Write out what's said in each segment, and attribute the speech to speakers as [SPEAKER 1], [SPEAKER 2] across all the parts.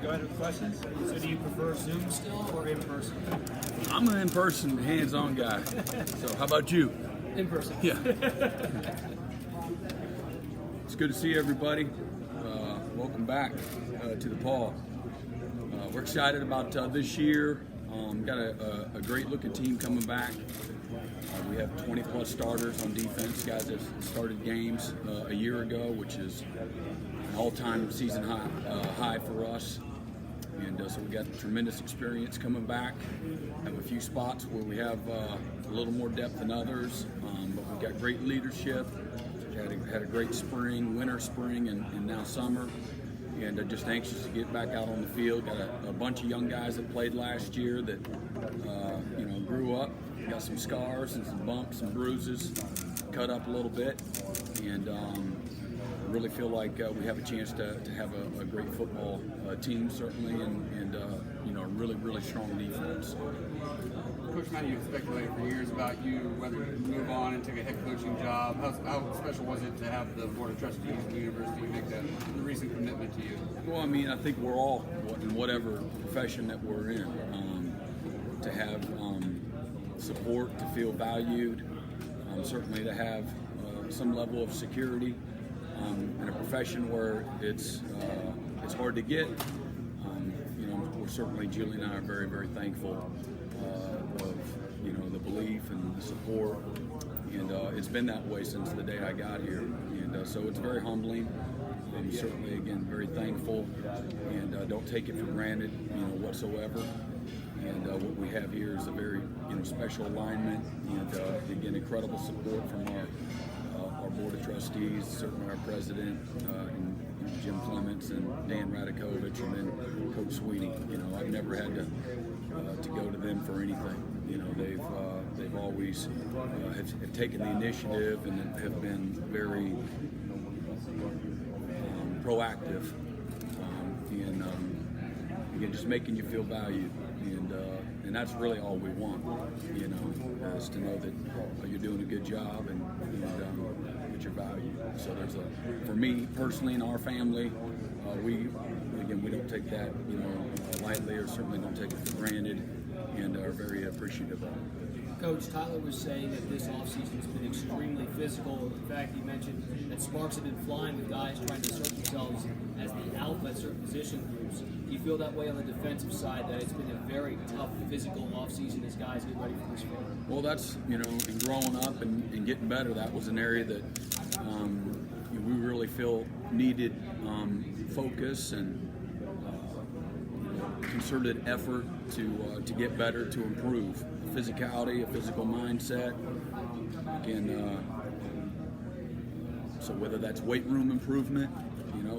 [SPEAKER 1] Go ahead with questions. So do you prefer Zoom still or in person?
[SPEAKER 2] I'm an in-person, hands-on guy. So how about you?
[SPEAKER 1] In person.
[SPEAKER 2] Yeah. It's good to see everybody. Welcome back to the Paw. We're excited about this year. Got a great-looking team coming back. We have 20-plus starters on defense, guys that started games a year ago, which is an all-time season high for us. And so we got tremendous experience coming back. Have a few spots where we have a little more depth than others, but we've got great leadership. Had a great winter, spring, and now summer. And just anxious to get back out on the field. Got a bunch of young guys that played last year that grew up, got some scars and some bumps and bruises, cut up a little bit, and I really feel like we have a chance to have a great football team, certainly, and a really, really strong defense.
[SPEAKER 3] Coach Matt, you've speculated for years about you, whether to move on and take a head coaching job. How special was it to have the Board of Trustees of the university make the recent commitment to you?
[SPEAKER 2] Well, I mean, I think we're all, in whatever profession that we're in, to have support, to feel valued, certainly to have some level of security in a profession where it's hard to get. We're certainly, Julie and I are very, very thankful of the belief and the support, and it's been that way since the day I got here, and so it's very humbling. I'm certainly, again, very thankful, and don't take it for granted, whatsoever. And what we have here is a very, special alignment, and again, incredible support from our board of trustees, certainly our president, and Jim Clements and Dan Radakovich, and then Coach Sweeney. I've never had to go to them for anything. They've always have taken the initiative and have been very proactive, and again, just making you feel valued, and that's really all we want, is to know that you're doing a good job and that you're valued. So for me personally and our family, we don't take that lightly, or certainly don't take it for granted, and are very appreciative of it.
[SPEAKER 1] Coach, Tyler was saying that this offseason has been extremely physical. In fact, he mentioned that sparks have been flying with guys trying to assert themselves as the alpha at certain position groups. Do you feel that way on the defensive side, that it's been a very tough physical offseason as guys get ready for this year?
[SPEAKER 2] Well, that's, in growing up and getting better, that was an area that we really feel needed focus and concerted effort to get better, to improve. Physicality, a physical mindset, and so whether that's weight room improvement,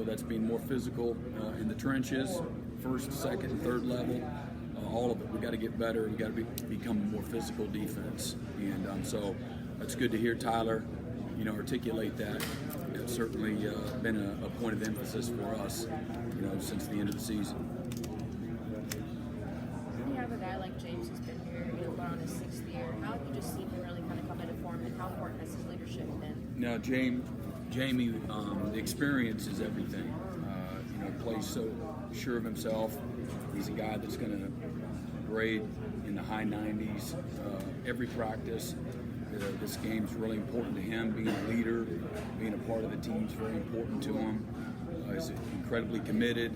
[SPEAKER 2] that's being more physical in the trenches, first, second, and third level, all of it. We got to get better. We got to become a more physical defense, and so it's good to hear Tyler, articulate that. It's certainly been a point of emphasis for us, since the end of the season.
[SPEAKER 4] When you have a guy like James who's been here, going on his 6th year, how have you just seen him really kind of come into form, and how important has his leadership been?
[SPEAKER 2] Now, Jamie, the experience is everything. Plays so sure of himself. He's a guy that's going to grade in the high 90s every practice. This game's really important to him. Being a leader, being a part of the team is very important to him. He's incredibly committed.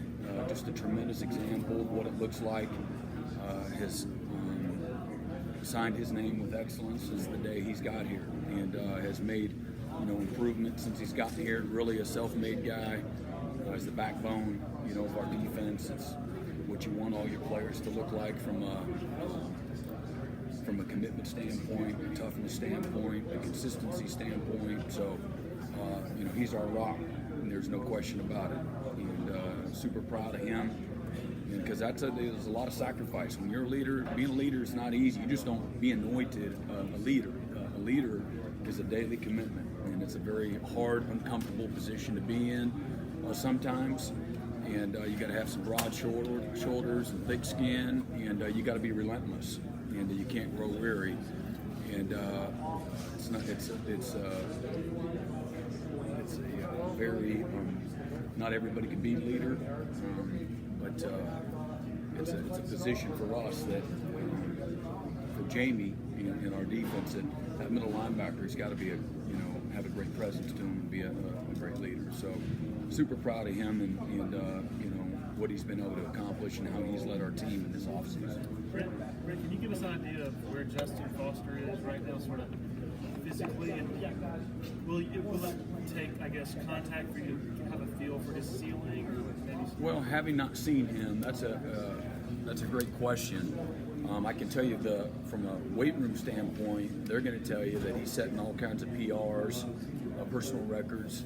[SPEAKER 2] Just a tremendous example of what it looks like. Has signed his name with excellence since the day he's got here, and has made improvements since he's gotten here. Really a self-made guy. He's the backbone of our defense. It's what you want all your players to look like from a commitment standpoint, a toughness standpoint, a consistency standpoint. So he's our rock, and there's no question about it. And super proud of him, because there's a lot of sacrifice. When you're a leader, being a leader is not easy. You just don't be anointed a leader. A leader is a daily commitment, and it's a very hard, uncomfortable position to be in sometimes. And you got to have some broad shoulders and thick skin, and you got to be relentless, and you can't grow weary. And it's a very not everybody can be a leader, but it's a position for us that for Jamie, in our defense, that middle linebacker has got to be have a great presence to him and be a great leader. So super proud of him and what he's been able to accomplish and how he's led our team in this offseason.
[SPEAKER 5] Brent, can you give us an idea of where Justin Foster is right now, sort of physically, and will it take, I guess, contact for you to have a feel for his ceiling, or maybe?
[SPEAKER 2] Well, having not seen him, that's a great question. I can tell you from a weight room standpoint, they're going to tell you that he's setting all kinds of PRs, personal records,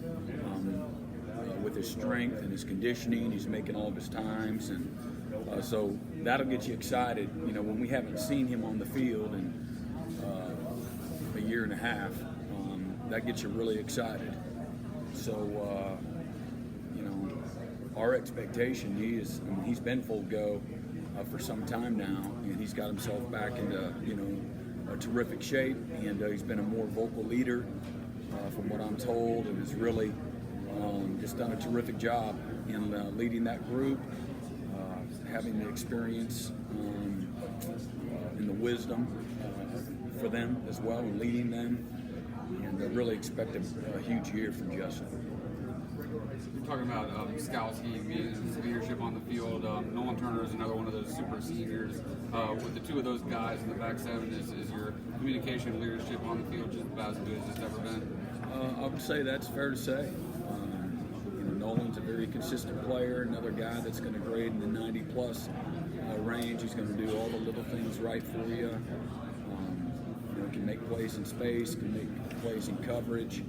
[SPEAKER 2] with his strength and his conditioning. He's making all of his times, and so that'll get you excited. When we haven't seen him on the field in a year and a half, that gets you really excited. So, our expectation, he's been full go for some time now, and he's got himself back into a terrific shape, and he's been a more vocal leader from what I'm told, and has really just done a terrific job in leading that group, having the experience and the wisdom for them as well, and leading them, and I really expect a huge year from Justin.
[SPEAKER 3] You're talking about Skalski and his leadership on the field. Nolan Turner is another one of those super seniors. With the two of those guys in the back seven, is your communication and leadership on the field just about as good as it's ever been?
[SPEAKER 2] I would say that's fair to say. Nolan's a very consistent player, another guy that's going to grade in the 90-plus range. He's going to do all the little things right for you. Can make plays in space, can make plays in coverage.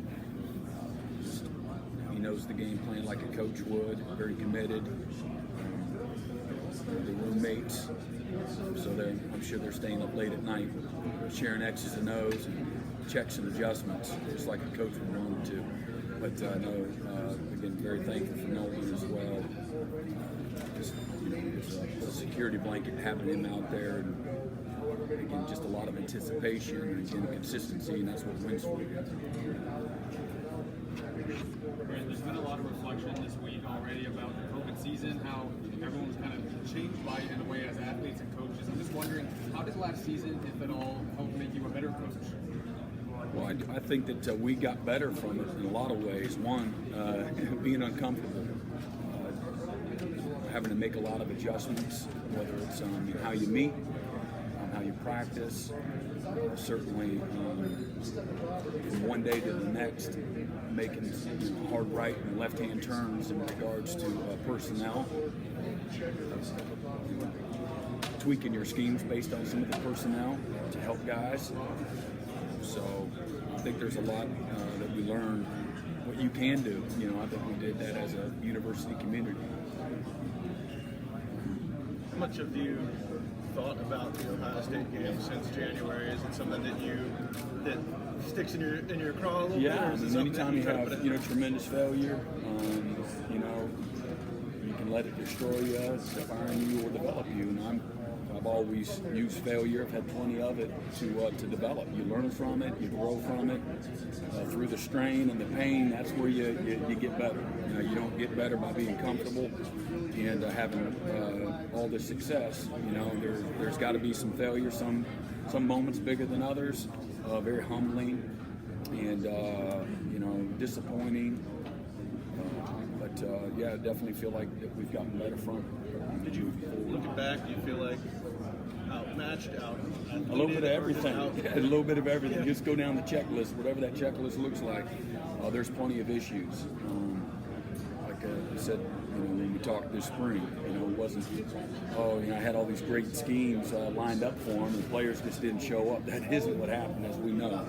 [SPEAKER 2] He knows the game plan like a coach would, very committed. The roommates, so I'm sure they're staying up late at night, sharing X's and O's and checks and adjustments, just like a coach would want them to. But again, very thankful for Nolan as well. Just a security blanket having him out there, and again, just a lot of anticipation and again, consistency, and that's what wins for you.
[SPEAKER 6] There's been a lot of reflection this week already about the COVID season, how everyone's kind of changed by it in a way as athletes and coaches. I'm just wondering, how did last season, if at all, help make you a better coach?
[SPEAKER 2] Well, I think that we got better from it in a lot of ways. One, being uncomfortable, having to make a lot of adjustments, whether it's how you meet, how you practice, certainly from one day to the next, making hard right and left-hand turns in regards to personnel, tweaking your schemes based on some of the personnel to help guys. So I think there's a lot that we learned what you can do. I think we did that as a university community.
[SPEAKER 7] How much have you thought about the Ohio State game since January? Is it something that sticks in your craw a little bit?
[SPEAKER 2] Yeah,
[SPEAKER 7] or is it something
[SPEAKER 2] anytime you
[SPEAKER 7] that
[SPEAKER 2] have tremendous failure, you can let it destroy you, define you, or develop you. And I've always used failure. I've had plenty of it to develop. You learn from it, you grow from it. Through the strain and the pain, that's where you get better. You don't get better by being comfortable and having all the success. There's got to be some failure, some moments bigger than others, very humbling and disappointing. But I definitely feel like that we've gotten better from it.
[SPEAKER 7] Did you, looking back, do you feel like outmatched, out?
[SPEAKER 2] A little bit of everything. A little bit of everything. Just go down the checklist, whatever that checklist looks like. There's plenty of issues. Like I said, when we talked this spring, it wasn't, I had all these great schemes lined up for them, and the players just didn't show up. That isn't what happened, as we know.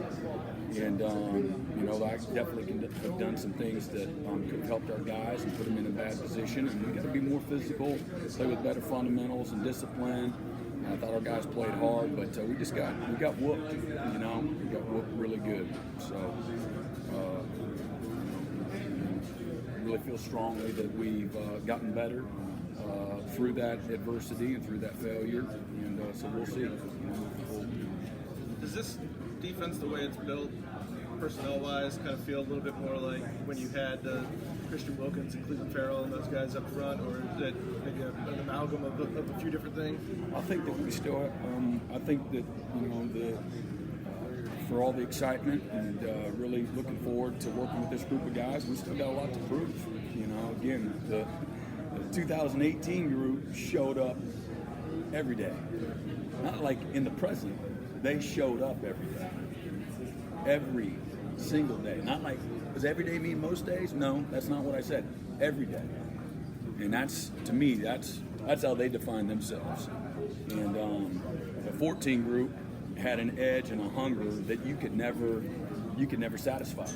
[SPEAKER 2] And, I definitely could have done some things that could have helped our guys and put them in a bad position. And we got to be more physical, play with better fundamentals and discipline. I thought our guys played hard, but we got whooped, We got whooped really good. So, really feel strongly that we've gotten better through that adversity and through that failure. And so we'll see.
[SPEAKER 7] Does this defense, the way it's built, personnel-wise, kind of feel a little bit more like when you had the Christian Wilkins and Cleveland Farrell and those guys up front, or is it maybe an amalgam of a few different things?
[SPEAKER 2] I think that we still. I think that for all the excitement and really looking forward to working with this group of guys, we still got a lot to prove. Again, the 2018 group showed up every day. Not like in the present, they showed up every day. Every single day. Not like, does every day mean most days? No, that's not what I said. Every day. And that's, to me, that's how they define themselves. And the 14 group had an edge and a hunger that you could never satisfy.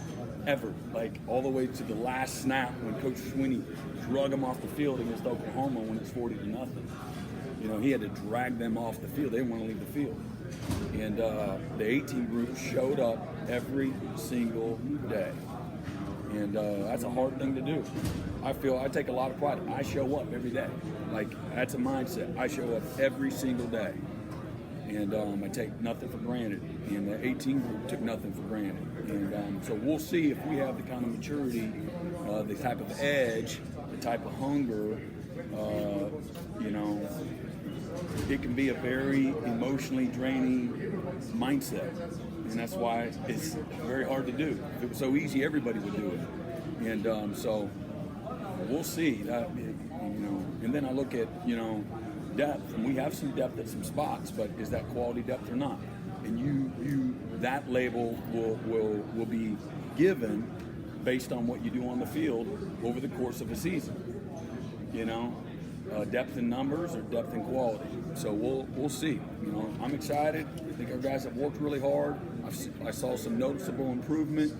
[SPEAKER 2] Ever. Like all the way to the last snap when Coach Sweeney drug them off the field against Oklahoma when it's 40-0. He had to drag them off the field. They didn't want to leave the field. And the 18 group showed up every single day. And that's a hard thing to do. I take a lot of pride. I show up every day. Like, that's a mindset. I show up every single day. And I take nothing for granted. And the 18 group took nothing for granted. And so we'll see if we have the kind of maturity, the type of edge, the type of hunger, it can be a very emotionally draining mindset, and that's why it's very hard to do. If it was so easy, everybody would do it. And so we'll see. And then I look at depth, and we have some depth at some spots, but is that quality depth or not? And that label will be given based on what you do on the field over the course of a season. Depth in numbers or depth in quality. So we'll see. I'm excited. I think our guys have worked really hard. I saw some noticeable improvement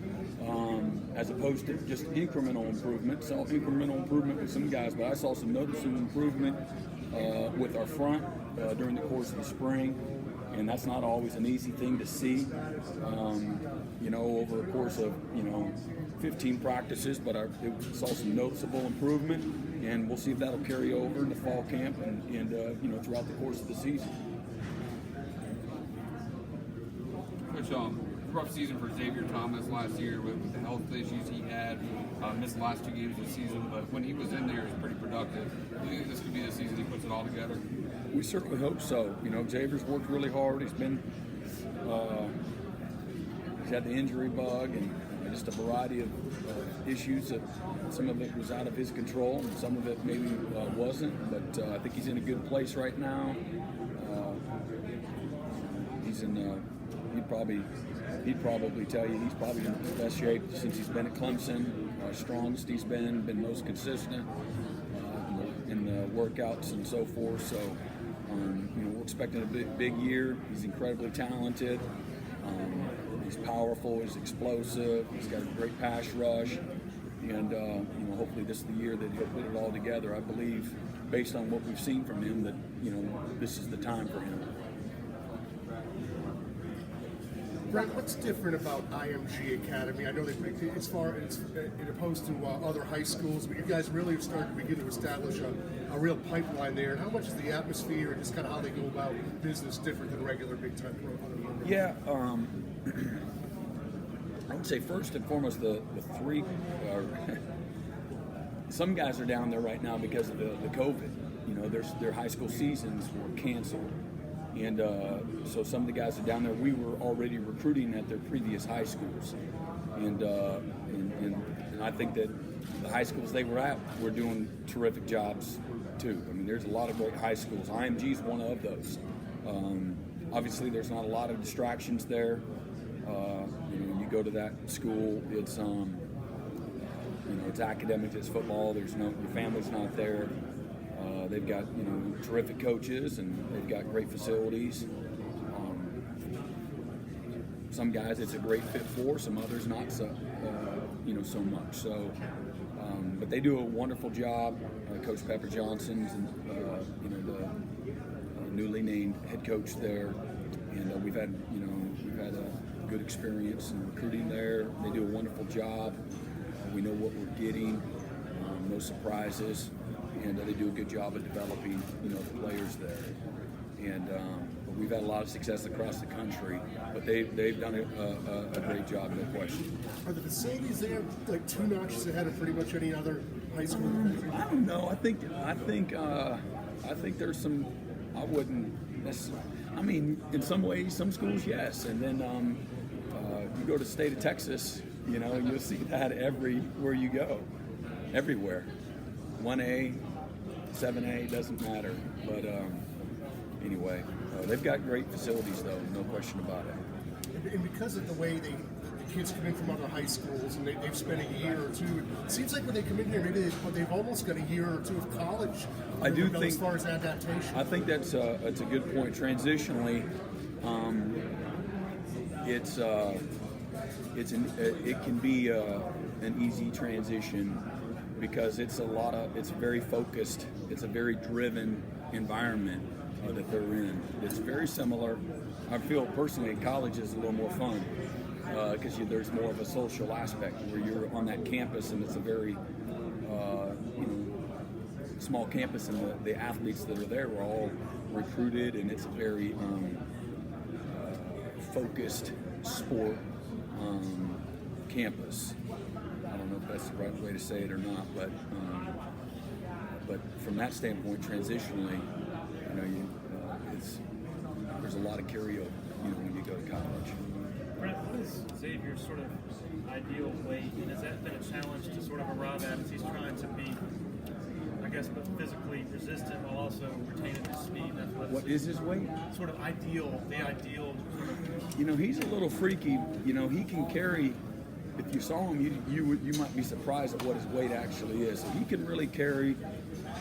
[SPEAKER 2] as opposed to just incremental improvement. Saw incremental improvement with some guys, but I saw some noticeable improvement with our front during the course of the spring. And that's not always an easy thing to see, over a course of, 15 practices, but I saw some noticeable improvement, and we'll see if that'll carry over into fall camp and throughout the course of the season.
[SPEAKER 3] Coach, rough season for Xavier Thomas last year with the health issues he had. Missed the last 2 games of the season, but when he was in there, he was pretty productive. Do you think this could be the season he puts it all together?
[SPEAKER 2] We certainly hope so. Xavier's worked really hard. He's had the injury bug and just a variety of issues that some of it was out of his control and some of it maybe wasn't, but I think he's in a good place right now. He'd probably tell you he's probably in the best shape since he's been at Clemson, strongest he's been most consistent in the workouts and so forth. So we're expecting a big year. He's incredibly talented. He's powerful, he's explosive, he's got a great pass rush, and hopefully this is the year that he'll put it all together. I believe, based on what we've seen from him, that this is the time for him.
[SPEAKER 8] Brent, what's different about IMG Academy? I know that as opposed to other high schools, but you guys really have started to begin to establish a real pipeline there. And how much is the atmosphere and just kind of how they go about business different than regular big time programs?
[SPEAKER 2] Yeah, I would say first and foremost the three. Some guys are down there right now because of the COVID. Their high school seasons were canceled. And so some of the guys are down there. We were already recruiting at their previous high schools, and I think that the high schools they were at were doing terrific jobs too. I mean, there's a lot of great high schools. IMG is one of those. Obviously, there's not a lot of distractions there. You go to that school, it's it's academic, it's football. Your family's not there. They've got terrific coaches and they've got great facilities. Some guys it's a great fit for, some others not so so much. So, but they do a wonderful job. Coach Pepper Johnson's the newly named head coach there, and we've had a good experience in recruiting there. They do a wonderful job. We know what we're getting. No surprises. And they do a good job of developing, the players there. And we've had a lot of success across the country, but they've done a great job, no question.
[SPEAKER 8] Are the facilities there like 2 notches ahead of pretty much any other high school?
[SPEAKER 2] I don't know. I think there's some. I wouldn't necessarily. I mean, in some ways, some schools, yes, and then you go to the state of Texas, you'll see that everywhere you go, everywhere. 1A, 7A, doesn't matter. But anyway, they've got great facilities, though, no question about it.
[SPEAKER 8] And because of the way the kids come in from other high schools and they've spent a year or two, it seems like when they come in here, maybe they've almost got a year or two of college.
[SPEAKER 2] I do think,
[SPEAKER 8] as far as adaptation.
[SPEAKER 2] I think that's a good point. Transitionally, it can be an easy transition because it's very focused. It's a very driven environment that they're in. It's very similar. I feel personally college is a little more fun because there's more of a social aspect where you're on that campus and it's a very small campus, and the athletes that are there were all recruited, and it's a very focused sport campus. I don't know if that's the right way to say it or not, but from that standpoint, transitionally, there's a lot of carryover, when you go to college.
[SPEAKER 5] Brent, what is Xavier's sort of ideal weight, and has that been a challenge to sort of arrive at as he's trying to be, I guess, but physically resistant while also retaining his speed and athleticism?
[SPEAKER 2] What is his weight?
[SPEAKER 5] Sort of the ideal.
[SPEAKER 2] He's a little freaky. He can carry. If you saw him, you might be surprised at what his weight actually is. So he can really carry,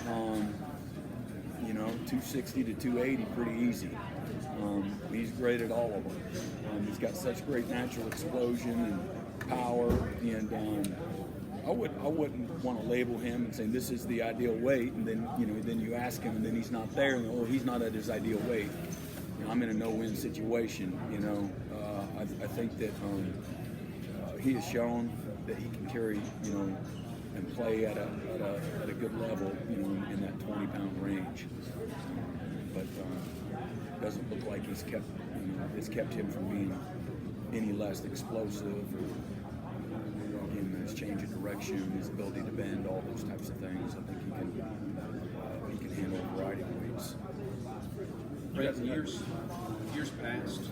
[SPEAKER 2] 260 to 280 pretty easy. He's great at all of them. He's got such great natural explosion and power, and I wouldn't want to label him and say this is the ideal weight, and then you ask him and then he's not there, and he's not at his ideal weight. I'm in a no-win situation. I think that he has shown that he can carry, and play at a good level, in that 20-pound range. But doesn't look like it's kept him from being any less explosive. Or, his change of direction, his ability to bend, all those types of things. I think he can handle a variety of weights.
[SPEAKER 9] Brent, years past,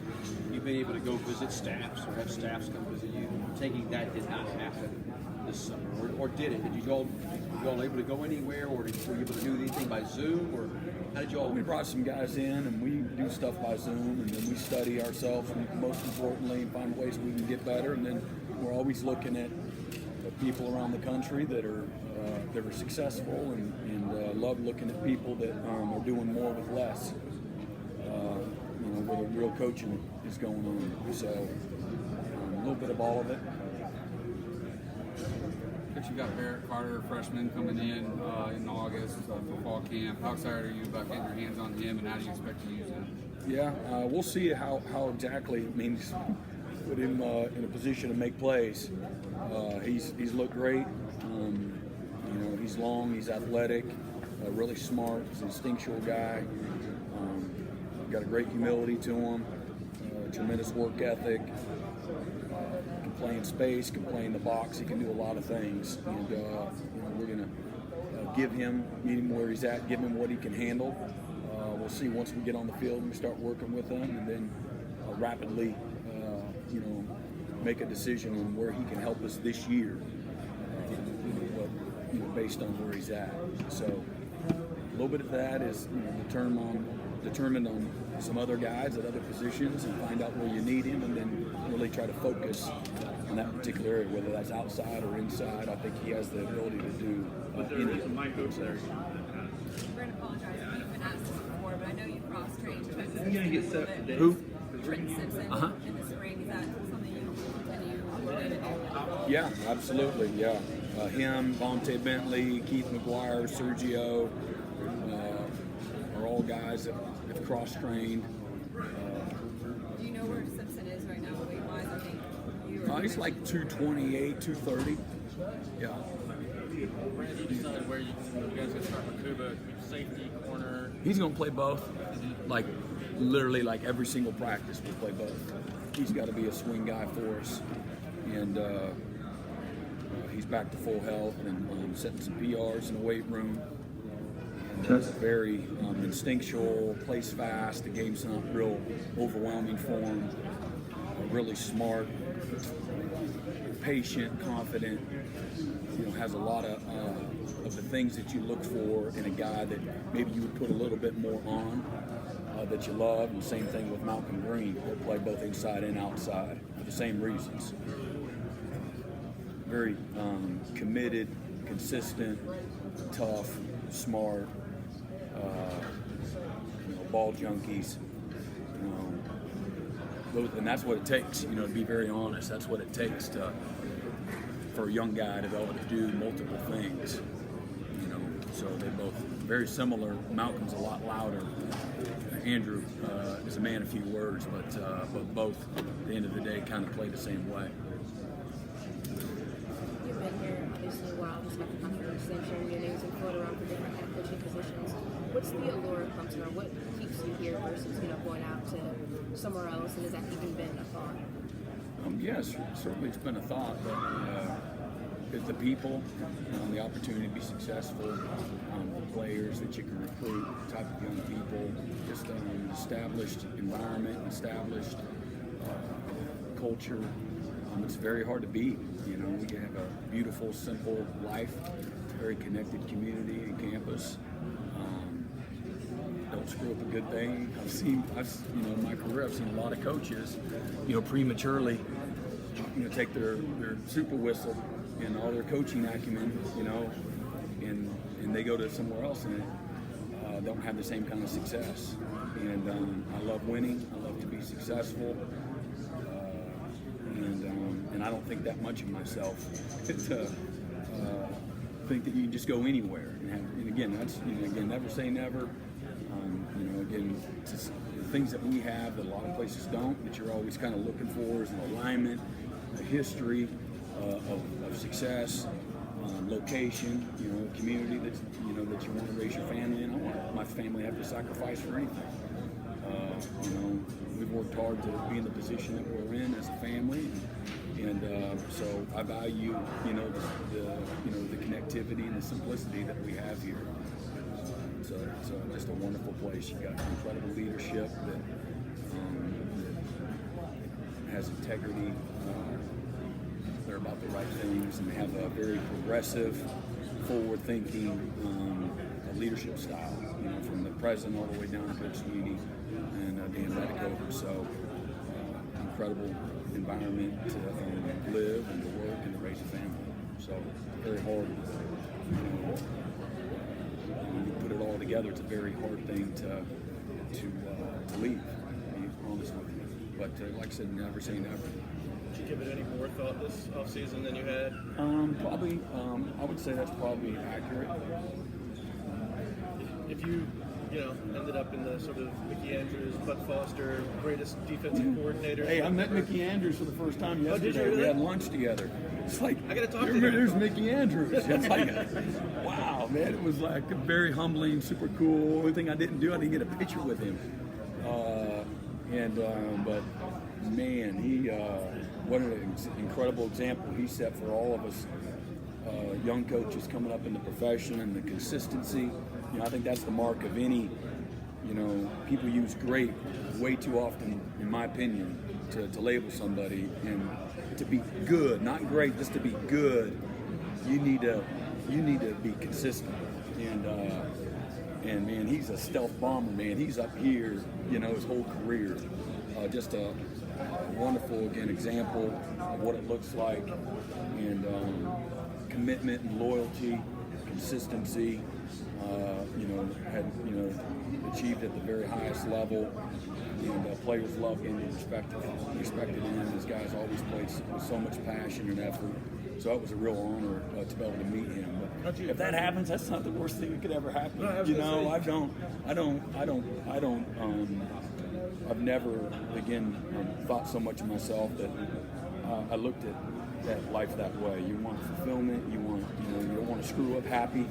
[SPEAKER 9] you've been able to go visit staffs or have staffs come visit you. Taking that did not happen this summer, or did it? Did you all able to go anywhere, or were you able to do anything by Zoom, or how did you all?
[SPEAKER 2] We brought some guys in, and we do stuff by Zoom, and then we study ourselves, and most importantly, find ways we can get better. And then we're always looking at people around the country that are successful, and love looking at people that are doing more with less. Where the real coaching is going on. So a little bit of all of it.
[SPEAKER 3] Coach, you got Barrett Carter, freshman, coming in August for fall camp. How excited are you about getting your hands on him, and how do you expect to use him?
[SPEAKER 2] Yeah, we'll see how exactly. Put him in a position to make plays. He's looked great. He's long, he's athletic, really smart. He's an instinctual guy. Got a great humility to him, tremendous work ethic. Can play in space, can play in the box. He can do a lot of things, and we're going to meet him where he's at, give him what he can handle. We'll see once we get on the field and we start working with him, and then rapidly, make a decision on where he can help us this year, based on where he's at. So a little bit of that is determined on some other guys at other positions, and find out where you need him, and then really try to focus on that particular area, whether that's outside or inside. I think he has the ability to do anything.
[SPEAKER 10] Brent, apologize if you've been asked this before, but I know you cross-trained Trenton Simpson a little bit.
[SPEAKER 2] Who?
[SPEAKER 10] Trenton Simpson in the spring. Is that something you continue to do?
[SPEAKER 2] Yeah, absolutely, yeah. Him, Vontae Bentley, Keith McGuire, Sergio are all guys that have cross-trained.
[SPEAKER 10] Do you know where Simpson is right now, weight-wise? I think
[SPEAKER 2] He's like 228, 230. Yeah.
[SPEAKER 6] Brent, you decided where you guys going to start Mukuba, safety, corner.
[SPEAKER 2] He's going to play both. Like literally like every single practice we play both. He's got to be a swing guy for us, and he's back to full health and setting some PRs in the weight room. And very instinctual, plays fast. The game's not real overwhelming for him. Really smart, patient, confident. You know, has a lot of the things that you look for in a guy that maybe you would put a little bit more on that you love. And same thing with Malcolm Green. They play both inside and outside for the same reasons. Very committed, consistent, tough, smart. Ball junkies. And that's what it takes. To be very honest, that's what it takes for a young guy to be able to do multiple things. So they're both very similar. Malcolm's a lot louder. Andrew is a man of few words, but both, at the end of the day, kind of play the same way.
[SPEAKER 4] You've been here obviously a while, just like the contract extension, your name's been floated around for different head coaching positions. What's the allure of Clemson, or what keeps you here versus going out to somewhere else, and has that even been a thought?
[SPEAKER 2] Yes, certainly it's been a thought, but it's the people, the opportunity to be successful, the players that you can recruit, the type of young people, just an established environment, established culture. It's very hard to beat. We have a beautiful, simple life. It's a very connected community and campus. Don't screw up a good thing. In my career, I've seen a lot of coaches, prematurely, take their super whistle and all their coaching acumen, and they go to somewhere else and don't have the same kind of success. And I love winning. I love to be successful. And I don't think that much of myself to think that you can just go anywhere. And again, never say never. Just the things that we have that a lot of places don't, that you're always kind of looking for, is an alignment, a history of success, location, community that that you want to raise your family in. I want my family to have to sacrifice for anything. We've worked hard to be in the position that we're in as a family, and so I value the connectivity and the simplicity that we have here. So it's just a wonderful place. You've got incredible leadership that has integrity. They're about the right things, and they have a very progressive, forward-thinking leadership style. From the president all the way down to Coach Sweeney and Dan Medico. So incredible environment to live and to work and to raise a family. So very hard. When you put it all together, it's a very hard thing to leave. To be honest with you, but like I said, never say never.
[SPEAKER 7] Did you give it any more thought this offseason than you had?
[SPEAKER 2] Probably. I would say that's probably accurate.
[SPEAKER 7] If you ended up in the sort of Mickey Andrews, Bud Foster, greatest defensive coordinator.
[SPEAKER 2] Hey, I met Mickey Andrews for the first time yesterday.
[SPEAKER 7] Oh, did you really?
[SPEAKER 2] We had lunch together. It's like,
[SPEAKER 7] I gotta talk to him.
[SPEAKER 2] There's Mickey Andrews. It's like, wow, man. It was like very humbling, super cool. Only thing I didn't get a picture with him. But man, he what an incredible example he set for all of us young coaches coming up in the profession, and the consistency. I think that's the mark of any, people use great way too often, in my opinion, to label somebody. And to be good, not great, just to be good, you need to be consistent. And man, he's a stealth bomber, man. He's up here, his whole career. Just a wonderful, again, example of what it looks like, and commitment and loyalty, consistency. Had achieved at the very highest level, and players loved him and respected him. This guy's always played with so much passion and effort. So it was a real honor to be able to meet him. But if that happens, that's not the worst thing that could ever happen. I've never, again, thought so much of myself that I looked at life that way. You want fulfillment. You don't want to screw up happy.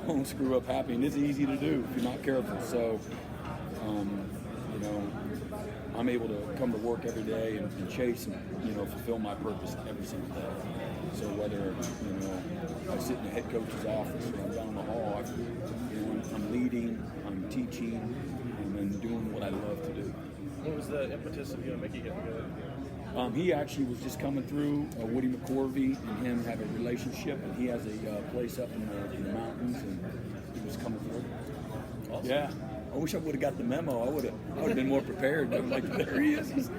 [SPEAKER 2] Don't screw up happy, and it's easy to do if you're not careful. So you know, I'm able to come to work every day and chase and, you know, fulfill my purpose every single day. So whether, you know, I sit in the head coach's office or I'm down the hall, I'm leading, I'm teaching, and then doing what I love to do.
[SPEAKER 7] What was the impetus of you and Mickey getting together?
[SPEAKER 2] He actually was just coming through. Woody McCorvey and him have a relationship, and he has a place up in the mountains, and he was coming through.
[SPEAKER 7] Awesome.
[SPEAKER 2] Yeah, I wish I would have got the memo. I would have been more prepared. I'm like, there he is.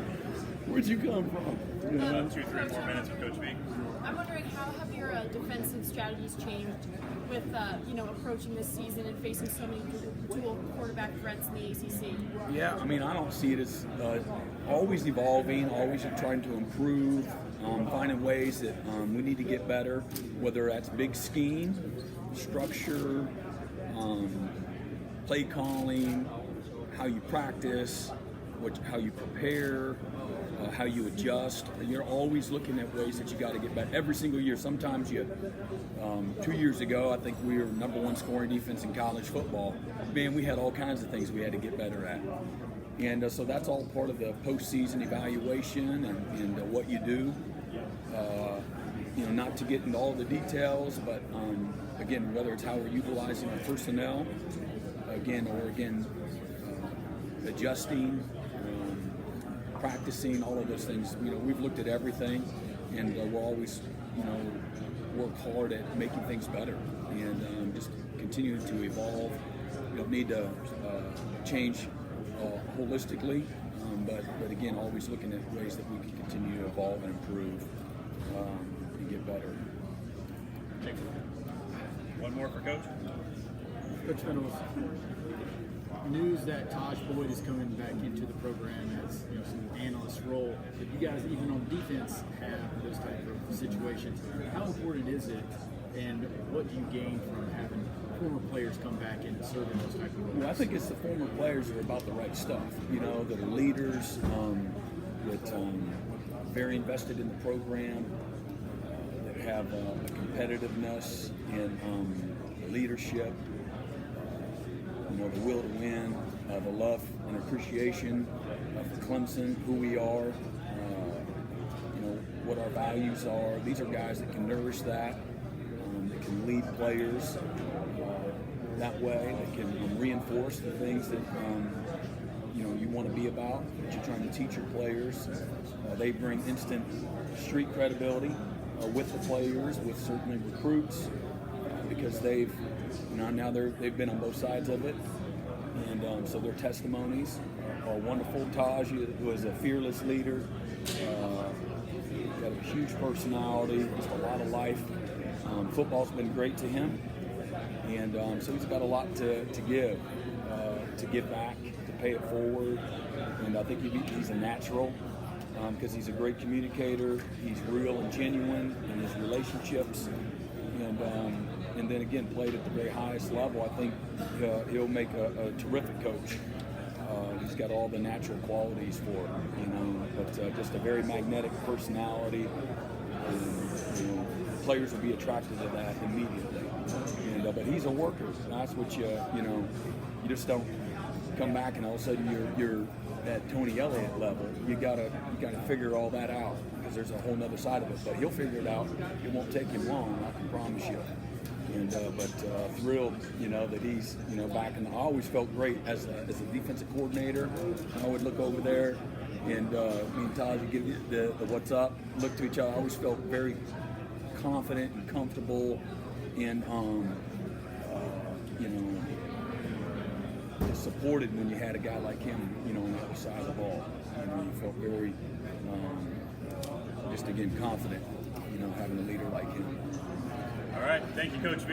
[SPEAKER 2] Where'd you come from? You know?
[SPEAKER 7] 2, 3 more minutes with Coach B.
[SPEAKER 11] I'm wondering, how have your defensive strategies changed with approaching this season and facing so many dual quarterback threats in the ACC?
[SPEAKER 2] Yeah, I mean, I don't see it as always evolving, always trying to improve, finding ways that we need to get better, whether that's big scheme, structure, play calling, how you practice, how you prepare, how you adjust. You're always looking at ways that you got to get better every single year. Sometimes 2 years ago, I think we were #1 scoring defense in college football. Man, we had all kinds of things we had to get better at. And so that's all part of the postseason evaluation and what you do. Not to get into all the details, but again, whether it's how we're utilizing our personnel, adjusting, practicing, all of those things. We've looked at everything, and we'll always, work hard at making things better and just continue to evolve. You don't need to change holistically, but again, always looking at ways that we can continue to evolve and improve and get better.
[SPEAKER 7] One more for Coach.
[SPEAKER 12] Coach Venables, news that Tajh Boyd is coming back into the program as some analyst role. But you guys, even on defense, have those type of situations. How important is it, and what do you gain from having former players come back and serve in those type of roles?
[SPEAKER 2] Well, I think it's the former players that are about the right stuff. That are leaders, that very invested in the program, that have a competitiveness and leadership. The will to win, the love and appreciation for Clemson, who we are, what our values are. These are guys that can nourish that, that can lead players that way, that can reinforce the things that you want to be about, that you're trying to teach your players. They bring instant street credibility with the players, with certainly recruits, because they've been on both sides of it, and so their testimonies are wonderful. Tajh was a fearless leader, got a huge personality, just a lot of life. Football's been great to him, and so he's got a lot to give back, to pay it forward, and I think he's a natural. Because he's a great communicator, he's real and genuine in his relationships, and then again played at the very highest level. I think he'll make a terrific coach. He's got all the natural qualities for it, but just a very magnetic personality. And, players will be attracted to that immediately. But he's a worker. That's what you just don't come back and all of a sudden you're at Tony Elliott level. You gotta figure all that out, because there's a whole nother side of it. But he'll figure it out. It won't take him long, I can promise you. And but thrilled, that he's back in the. I always felt great as a defensive coordinator. I would look over there, and me and Tajh would give you the what's up, look to each other. I always felt very confident and comfortable, and supported when you had a guy like him, on the other side of the ball. You felt very, just again, confident, having a leader like him.
[SPEAKER 7] All right. Thank you, Coach B.